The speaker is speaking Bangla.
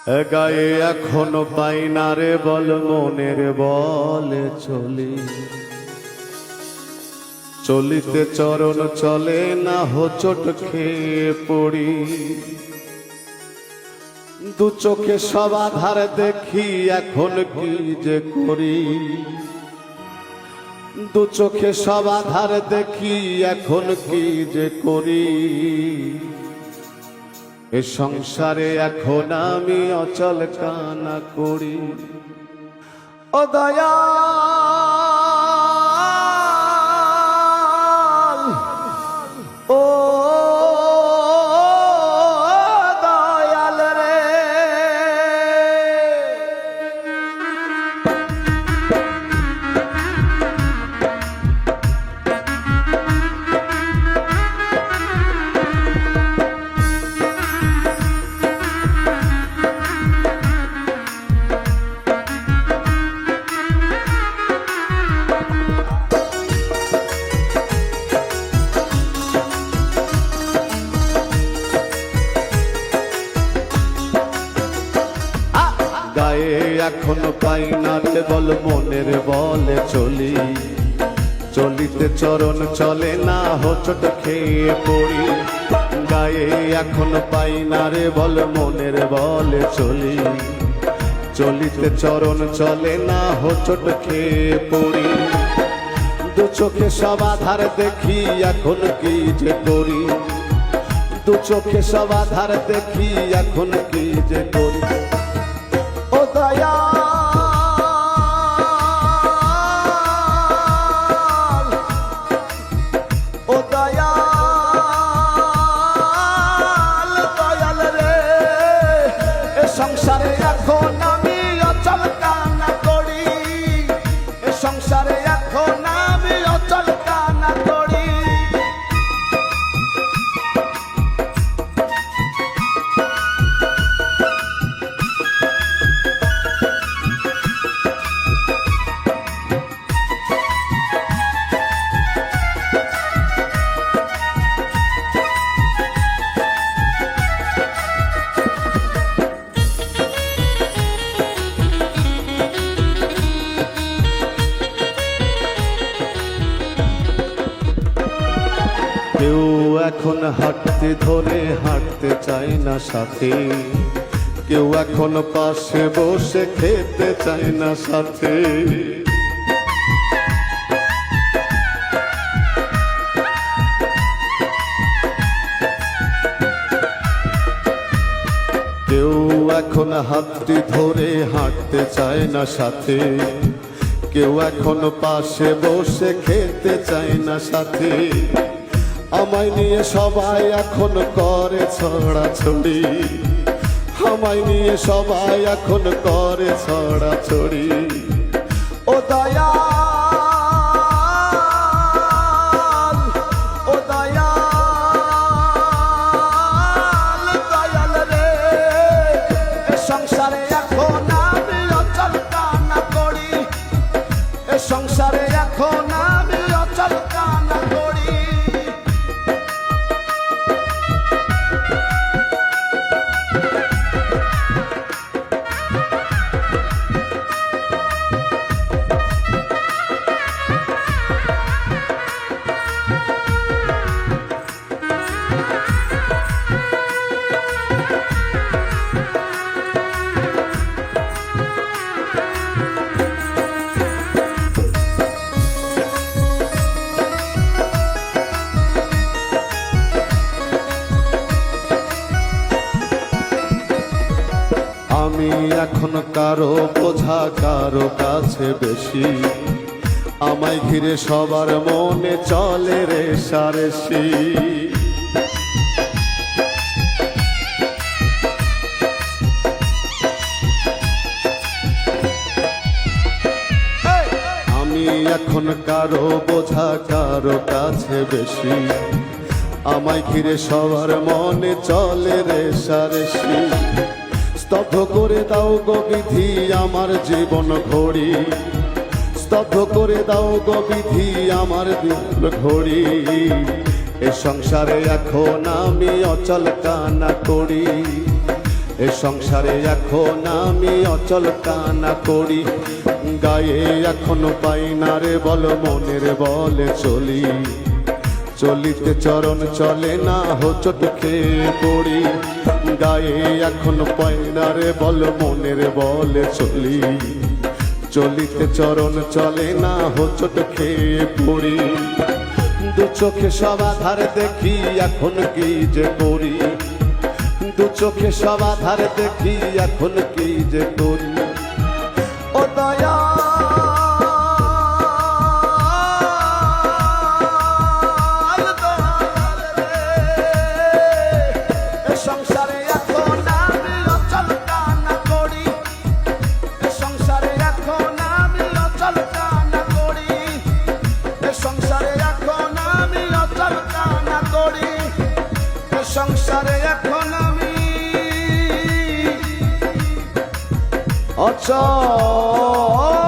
গায়ে এখনো পাই না রে বল মনের বলে চলি চলিতে চরণ চলে না হোঁচট খেয়ে পড়ি দু চোখে সব আধার দেখি এখন কি যে করি দু চোখে সব আধার দেখি এখন কি যে করি এ সংসারে এখন আমি অচল কানা করি ও দয়াল ও দয়াল রে গায়ে এখনো পাই না রে বল মনের বলে চলি চলিতে চরণ চলে না হোঁচট খেয়ে পড়ি গায়ে এখনো পাই না রে বল মনের বলে চলি চলিতে চরণ চলে না হোঁচট খেয়ে পড়ি দু চোখে সব আধার দেখি এখন কি যে করি দু চোখে সব আধার দেখি এখন কি যে করি ও দয়াল ও দয়াল দয়াল রে এ সংসারে এখন আমি অচল কানা করি এ সংসারে এখন আমি অচল কানা করি কেউ এখন হাঁটতে ধরে হাঁটতে চায় না সাথে কেউ এখন পাশে বসে খেতে চায় না সাথে কেউ এখন হাতটি ধরে হাঁটতে চায় না সাথে কেউ এখন পাশে বসে খেতে চায় না সাথে আমায় নিয়ে সবাই এখন করে ছড়াছড়ি আমায় নিয়ে সবাই এখন করে ছড়াছড়ি ও দয়াল ও দয়াল দয়াল রে এ সংসারে এখন আমি অচল কানা করি এ সংসারে এখন আমি অচল কানা করি আমি এখন কারো বোঝা কারো কাছে বেশি আমায় ঘিরে সবার মনে চলে রেশারেশি আমি এখন কারো বোঝা কারো কাছে বেশি আমায় ঘিরে সবার মনে চলে রেশারেশি স্তব্ধ করে দাও গো বিধি আমার জীবন ঘড়ি স্তব্ধ করে দাও গো বিধি আমার জীবন ঘড়ি এ সংসারে এখন আমি অচল কানা করি এ সংসারে এখন আমি অচল কানা করি, গায়ে এখনো পাই না রে বল মনের বলে চলি। চলিতে চরণ চলে না হোঁচট খেয়ে পড়ি, গায়ে এখনো পাই না রে বল মনের বলে চলি। চলিতে চরণ চলে না হোঁচট খেয়ে পড়ি, দু চোখে সব আধার দেখি এখন কি যে করি, দু চোখে সব আধার দেখি এখন কি যে করি। ও দয়া সংসারে এখন আমি অচল কান্না করি, সংসারে এখন আমি অচল কান্না করি, সংসারে এখন আমি অচল কান্না করি, সংসারে এখন আমি অচল